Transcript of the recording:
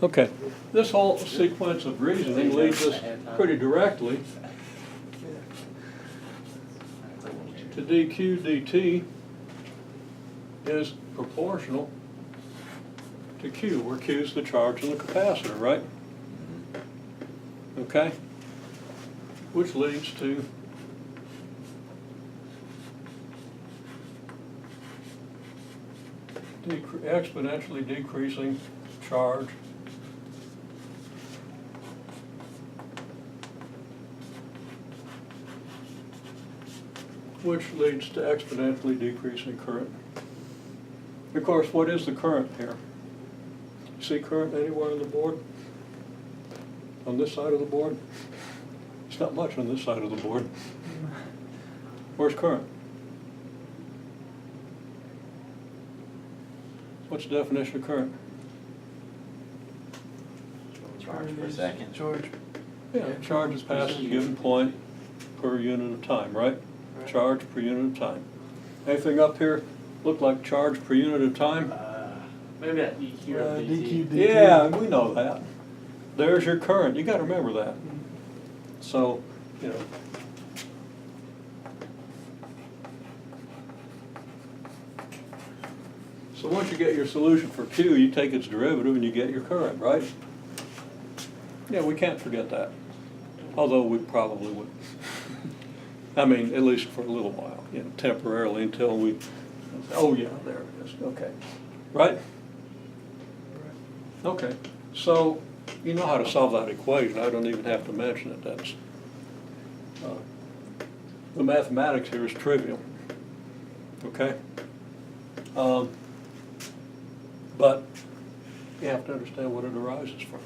Okay, this whole sequence of reasoning leads us pretty directly to dq dt is proportional to q, where q is the charge in the capacitor, right? Okay? Which leads to exponentially decreasing charge which leads to exponentially decreasing current. Of course, what is the current here? See current anywhere on the board? On this side of the board? It's not much on this side of the board. Where's current? What's the definition of current? Charge per second. Charge. Yeah, charge is passed at a given point per unit of time, right? Charge per unit of time. Anything up here look like charge per unit of time? Maybe that DQ or DT. DQ. Yeah, we know that. There's your current. You got to remember that. So, you know. So once you get your solution for Q, you take its derivative and you get your current, right? Yeah, we can't forget that. Although we probably would. I mean, at least for a little while, you know, temporarily until we, oh yeah, there it is, okay. Right? Okay, so you know how to solve that equation. I don't even have to mention it. That's, the mathematics here is trivial, okay? But you have to understand what it arises from.